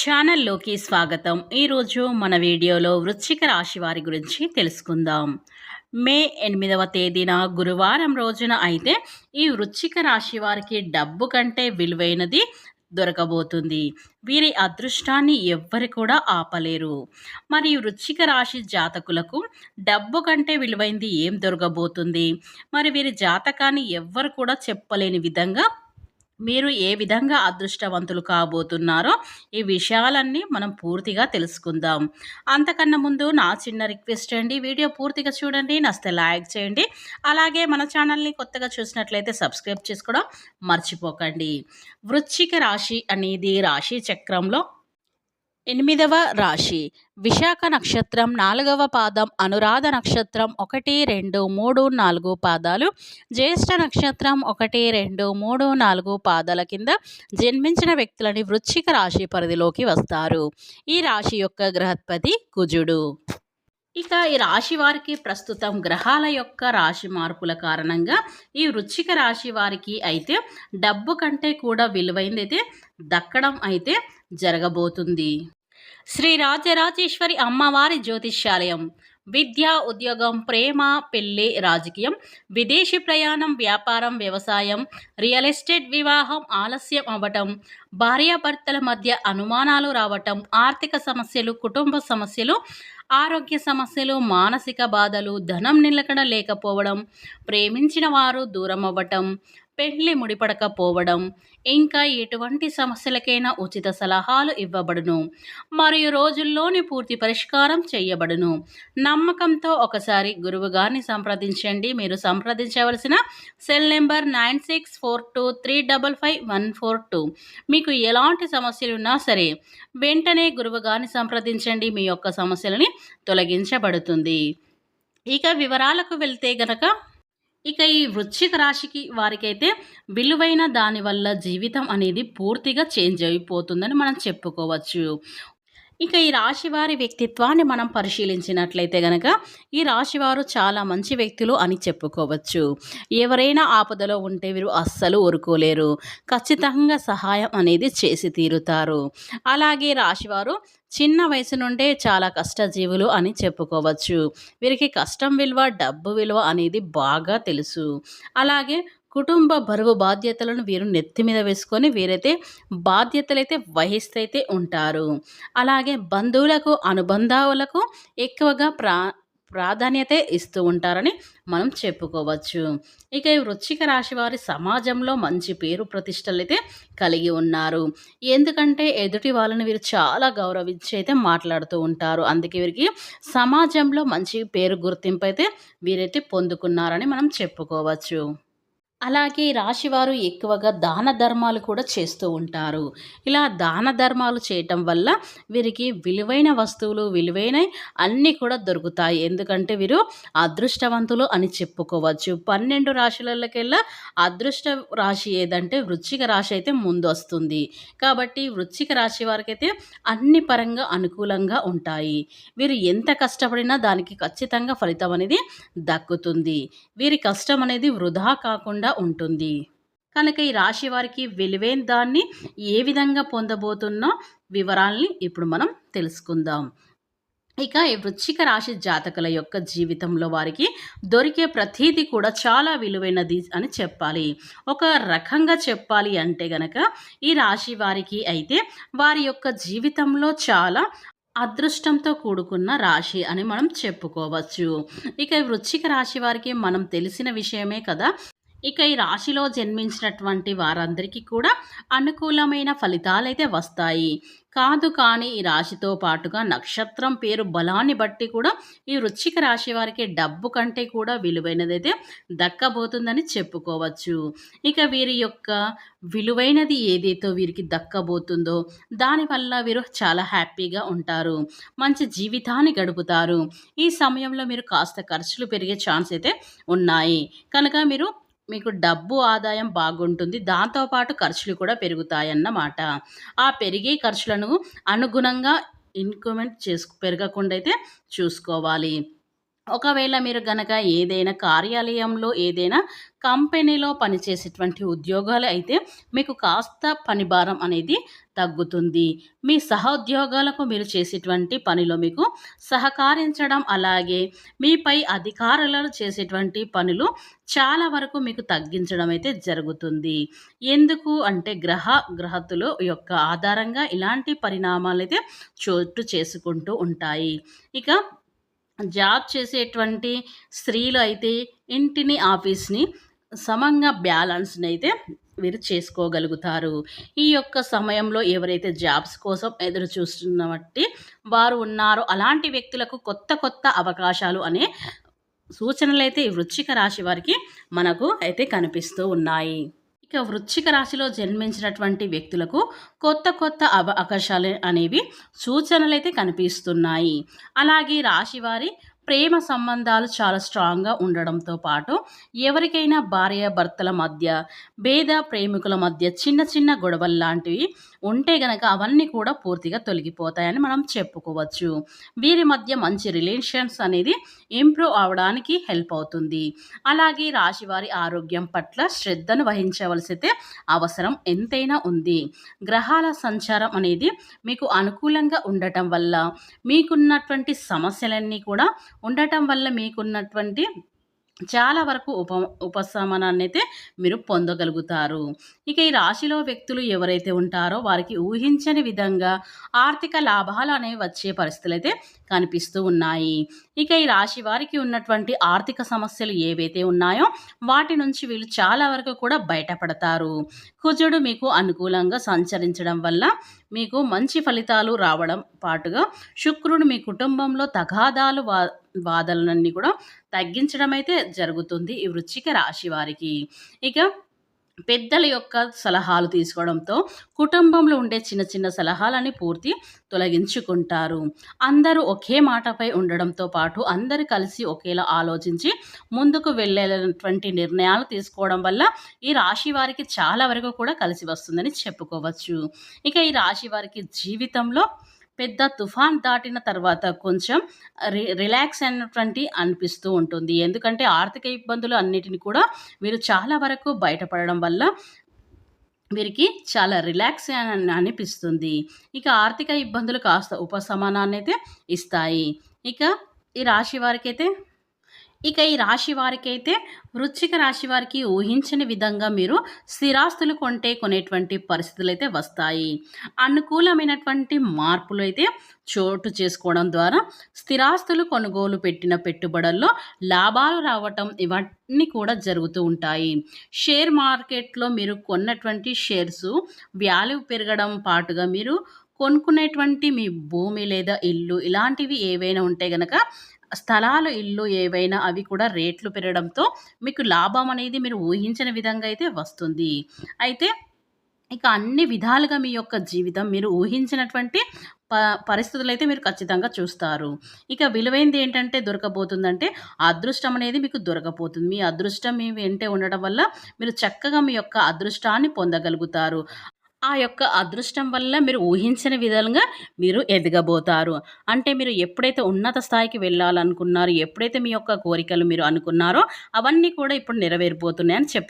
ఛానల్లోకి స్వాగతం. ఈరోజు మన వీడియోలో వృశ్చిక రాశి వారి గురించి తెలుసుకుందాం. మే 8వ తేదీన గురువారం రోజున అయితే ఈ వృశ్చిక రాశి వారికి డబ్బు కంటే విలువైనది దొరకబోతుంది. వీరి అదృష్టాన్ని ఎవ్వరు కూడా ఆపలేరు. మరి వృశ్చిక రాశి జాతకులకు డబ్బు కంటే విలువైంది ఏం దొరకబోతుంది? మరి వీరి జాతకాన్ని ఎవ్వరు కూడా చెప్పలేని విధంగా మీరు ఏ విధంగా అదృష్టవంతులు కాబోతున్నారో ఈ విషయాలన్నీ మనం పూర్తిగా తెలుసుకుందాం. అంతకన్నా ముందు నా చిన్న రిక్వెస్ట్ అండి, వీడియో పూర్తిగా చూడండి, నచ్చితే లైక్ చేయండి. అలాగే మన ఛానల్ని కొత్తగా చూసినట్లయితే సబ్స్క్రైబ్ చేసుకోవడం మర్చిపోకండి. వృశ్చిక రాశి అనేది రాశి చక్రంలో 8వ రాశి. విశాఖ నక్షత్రం 4వ పాదం, అనురాధ నక్షత్రం 1, 2, 3, 4 పాదాలు, జ్యేష్ఠ నక్షత్రం 1, 2, 3, 4 పాదాల కింద జన్మించిన వ్యక్తులని వృశ్చిక రాశి పరిధిలోకి వస్తారు. ఈ రాశి యొక్క గ్రహపతి కుజుడు. ఇక ఈ రాశి వారికి ప్రస్తుతం గ్రహాల యొక్క రాశి మార్పుల కారణంగా ఈ వృశ్చిక రాశి వారికి అయితే డబ్బు కంటే కూడా విలువైనదైతే దక్కడం అయితే జరగబోతుంది. శ్రీ రాజరాజేశ్వరి అమ్మవారి జ్యోతిష్యాలయం. విద్య, ఉద్యోగం, ప్రేమ, పెళ్లి, రాజకీయం, విదేశీ ప్రయాణం, వ్యాపారం, వ్యవసాయం, రియల్ ఎస్టేట్, వివాహం ఆలస్యం అవ్వటం, భార్యాభర్తల మధ్య అనుమానాలు రావటం, ఆర్థిక సమస్యలు, కుటుంబ సమస్యలు, ఆరోగ్య సమస్యలు, మానసిక బాధలు, ధనం నిలకడ లేకపోవడం, ప్రేమించిన వారు దూరం అవ్వటం, పెళ్లి ముడిపడకపోవడం, ఇంకా ఎటువంటి సమస్యలకైనా ఉచిత సలహాలు ఇవ్వబడును మరియు రోజుల్లోని పూర్తి పరిష్కారం చేయబడును. నమ్మకంతో ఒకసారి గురువుగారిని సంప్రదించండి. మీరు సంప్రదించవలసిన సెల్ నెంబర్ 9642355142. మీకు ఎలాంటి సమస్యలు ఉన్నా సరే వెంటనే గురువుగారిని సంప్రదించండి, మీ యొక్క సమస్యలని తొలగించబడుతుంది. ఇక వివరాలకు వెళ్తే గనక ఈ వృశ్చిక రాశికి వారికైతే విలువైన దానివల్ల జీవితం అనేది పూర్తిగా చేంజ్ అయిపోతుందని మనం చెప్పుకోవచ్చు. ఈ రాశి వారి వ్యక్తిత్వాన్ని మనం పరిశీలించినట్లయితే గనక ఈ రాశివారు చాలా మంచి వ్యక్తులు అని చెప్పుకోవచ్చు. ఎవరైనా ఆపదలో ఉంటే వీరు అస్సలు ఊరుకోలేరు. ఖచ్చితంగా సహాయం అనేది చేసి తీరుతారు. అలాగే రాశివారు చిన్న వయసు నుండే చాలా కష్టజీవులు అని చెప్పుకోవచ్చు. వీరికి కష్టం విలువ, డబ్బు విలువ అనేది బాగా తెలుసు. అలాగే కుటుంబ బరువు బాధ్యతలను వీరు నెత్తి మీద వేసుకొని వీరైతే బాధ్యతలైతే వహిస్తైతే ఉంటారు. అలాగే బంధువులకు, అనుబంధాలకు ఎక్కువగా ప్రాధాన్యత ఇస్తూ ఉంటారని మనం చెప్పుకోవచ్చు. ఈ వృశ్చిక రాశి వారి సమాజంలో మంచి పేరు ప్రతిష్టలు అయితే కలిగి ఉన్నారు. ఎందుకంటే ఎదుటి వాళ్ళని వీరు చాలా గౌరవించి అయితే మాట్లాడుతూ ఉంటారు. అందుకే వీరికి సమాజంలో మంచి పేరు, గుర్తింపు అయితే వీరైతే పొందుకున్నారని మనం చెప్పుకోవచ్చు. అలాగే రాశివారు ఎక్కువగా దాన ధర్మాలు కూడా చేస్తూ ఉంటారు. ఇలా దాన ధర్మాలు చేయటం వల్ల వీరికి విలువైన వస్తువులు, విలువైన అన్నీ కూడా దొరుకుతాయి. ఎందుకంటే వీరు అదృష్టవంతులు అని చెప్పుకోవచ్చు. 12 రాశులకెల్లా అదృష్ట రాశి ఏదంటే వృశ్చిక రాశి అయితే ముందు వస్తుంది. కాబట్టి వృశ్చిక రాశి వారికైతే అన్ని పరంగా అనుకూలంగా ఉంటాయి. వీరు ఎంత కష్టపడినా దానికి ఖచ్చితంగా ఫలితం అనేది దక్కుతుంది. వీరి కష్టం అనేది వృధా కాకుండా ఉంటుంది. కనుక ఈ రాశి వారికి విలువైన దాన్ని ఏ విధంగా పొందబోతున్న వివరాల్ని ఇప్పుడు మనం తెలుసుకుందాం. ఈ వృశ్చిక రాశి జాతకుల యొక్క జీవితంలో వారికి దొరికే ప్రతీది కూడా చాలా విలువైనది అని చెప్పాలి. ఒక రకంగా చెప్పాలి అంటే గనక ఈ రాశి వారికి అయితే వారి యొక్క జీవితంలో చాలా అదృష్టంతో కూడుకున్న రాశి అని మనం చెప్పుకోవచ్చు. వృశ్చిక రాశి వారికి మనం తెలిసిన విషయమే కదా. ఈ రాశిలో జన్మించినటువంటి వారందరికీ కూడా అనుకూలమైన ఫలితాలైతే వస్తాయి. కానీ ఈ రాశితో పాటుగా నక్షత్రం పేరు బలాన్ని బట్టి కూడా ఈ వృశ్చిక రాశి వారికి డబ్బు కంటే కూడా విలువైనదైతే దక్కబోతుందని చెప్పుకోవచ్చు. వీరి యొక్క విలువైనది ఏదైతే వీరికి దక్కబోతుందో దానివల్ల వీరు చాలా హ్యాపీగా ఉంటారు. మంచి జీవితాన్ని గడుపుతారు. ఈ సమయంలో మీరు కాస్త ఖర్చులు పెరిగే ఛాన్స్ అయితే ఉన్నాయి. కనుక మీకు డబ్బు ఆదాయం బాగుంటుంది. దాంతోపాటు ఖర్చులు కూడా పెరుగుతాయన్నమాట. ఆ పెరిగే ఖర్చులను అనుగుణంగా ఇంక్రిమెంట్ పెరగకుండా అయితే చూసుకోవాలి. ఒకవేళ మీరు గనక ఏదైనా కార్యాలయంలో, ఏదైనా కంపెనీలో పనిచేసేటువంటి ఉద్యోగాలు అయితే మీకు కాస్త పని భారం అనేది తగ్గుతుంది. మీ సహోద్యోగాలకు మీరు చేసేటువంటి పనిలో మీకు సహకరించడం, అలాగే మీపై అధికారులను చేసేటువంటి పనులు చాలా వరకు మీకు తగ్గించడం అయితే జరుగుతుంది. ఎందుకు అంటే గ్రహతులు యొక్క ఆధారంగా ఇలాంటి పరిణామాలైతే చోటు చేసుకుంటూ ఉంటాయి. ఇక జాబ్ చేసేటువంటి స్త్రీలు అయితే ఇంటిని, ఆఫీస్‌ని సమంగా బ్యాలెన్స్‌ని అయితే వీరు చేసుకోగలుగుతారు. ఈ యొక్క సమయంలో ఎవరైతే జాబ్స్ కోసం ఎదురు చూస్తున్నట్టి వారు ఉన్నారో అలాంటి వ్యక్తులకు కొత్త కొత్త అవకాశాలు అనే సూచనలైతే ఈ వృశ్చిక రాశి వారికి మనకు అయితే కనిపిస్తూ ఉన్నాయి. ఇక వృశ్చిక రాశిలో జన్మించినటువంటి వ్యక్తులకు కొత్త కొత్త అవకాశాలు అనేవి సూచనలైతే కనిపిస్తున్నాయి. అలాగే రాశివారి ప్రేమ సంబంధాలు చాలా స్ట్రాంగ్గా ఉండడంతో పాటు ఎవరికైనా భార్యాభర్తల మధ్య, ప్రేమికుల మధ్య చిన్న చిన్న గొడవలు లాంటివి ఉంటే గనక అవన్నీ కూడా పూర్తిగా తొలగిపోతాయని మనం చెప్పుకోవచ్చు. వీరి మధ్య మంచి రిలేషన్స్ అనేది ఇంప్రూవ్ అవడానికి హెల్ప్ అవుతుంది. అలాగే రాశివారి ఆరోగ్యం పట్ల శ్రద్ధను వహించవలసితే అవసరం ఎంతైనా ఉంది. గ్రహాల సంచారం అనేది మీకు అనుకూలంగా ఉండటం వల్ల, మీకున్నటువంటి సమస్యలన్నీ కూడా ఉండటం వల్ల మీకున్నటువంటి చాలా వరకు ఉపశమనాన్నైతే మీరు పొందగలుగుతారు. ఇక ఈ రాశిలో వ్యక్తులు ఎవరైతే ఉంటారో వారికి ఊహించని విధంగా ఆర్థిక లాభాలు అనేవి వచ్చే పరిస్థితులైతే కనిపిస్తూ ఉన్నాయి. ఇక ఈ రాశి వారికి ఉన్నటువంటి ఆర్థిక సమస్యలు ఏవైతే ఉన్నాయో వాటి నుంచి వీళ్ళు చాలా వరకు కూడా బయటపడతారు. కుజుడు మీకు అనుకూలంగా సంచరించడం వల్ల మీకు మంచి ఫలితాలు రావడం పాటుగా శుక్రుడు మీ కుటుంబంలో తగాదాలు వాదనలన్నీ కూడా తగ్గించడం అయితే జరుగుతుంది ఈ వృశ్చిక రాశి వారికి. ఇక పెద్దల యొక్క సలహాలు తీసుకోవడంతో కుటుంబంలో ఉండే చిన్న చిన్న సలహాలని పూర్తి తొలగించుకుంటారు. అందరూ ఒకే మాటపై ఉండడంతో పాటు అందరూ కలిసి ఒకేలా ఆలోచించి ముందుకు వెళ్ళేటువంటి నిర్ణయాలు తీసుకోవడం వల్ల ఈ రాశి వారికి చాలా వరకు కూడా కలిసి వస్తుందని చెప్పుకోవచ్చు. ఇక ఈ రాశి వారికి జీవితంలో పెద్ద తుఫాన్ దాటిన తర్వాత కొంచెం రిలాక్స్ అయినటువంటి అనిపిస్తూ ఉంటుంది. ఎందుకంటే ఆర్థిక ఇబ్బందులు అన్నిటిని కూడా వీరు చాలా వరకు బయటపడడం వల్ల వీరికి చాలా రిలాక్స్ అని అనిపిస్తుంది. ఇక ఆర్థిక ఇబ్బందులు కాస్త ఉపశమనాన్ని అయితే ఇస్తాయి. ఇక ఈ రాశి వారికైతే వృశ్చిక రాశి వారికి ఊహించని విధంగా మీరు స్థిరాస్తులు కొనేటువంటి పరిస్థితులు అయితే వస్తాయి. అనుకూలమైనటువంటి మార్పులు అయితే చోటు చేసుకోవడం ద్వారా స్థిరాస్తులు కొనుగోలు పెట్టిన పెట్టుబడుల్లో లాభాలు రావటం ఇవన్నీ కూడా జరుగుతూ ఉంటాయి. షేర్ మార్కెట్లో మీరు కొన్నటువంటి షేర్స్ వాల్యూ పెరగడం పాటుగా మీరు కొనుక్కునేటువంటి మీ భూమి లేదా ఇల్లు ఇలాంటివి ఏవైనా ఉంటే గనక స్థలాలు, ఇల్లు ఏవైనా అవి కూడా రేట్లు పెరగడంతో మీకు లాభం అనేది మీరు ఊహించిన విధంగా అయితే వస్తుంది. అయితే ఇక అన్ని విధాలుగా మీ యొక్క జీవితం మీరు ఊహించినటువంటి పరిస్థితులైతే మీరు ఖచ్చితంగా చూస్తారు. ఇక విలువైనది ఏంటంటే దొరకబోతుందంటే అదృష్టం అనేది మీకు దొరకబోతుంది. మీ అదృష్టం మీ వెంటే ఉండడం వల్ల మీరు చక్కగా మీ యొక్క అదృష్టాన్ని పొందగలుగుతారు. ఆ యొక్క అదృష్టం వల్ల మీరు ఊహించని విధంగా మీరు ఎదగబోతారు. అంటే మీరు ఎప్పుడైతే ఉన్నత స్థాయికి వెళ్ళాలనుకున్నారో, ఎప్పుడైతే మీ యొక్క కోరికలు మీరు అనుకున్నారో అవన్నీ కూడా ఇప్పుడు నెరవేరిపోతున్నాయని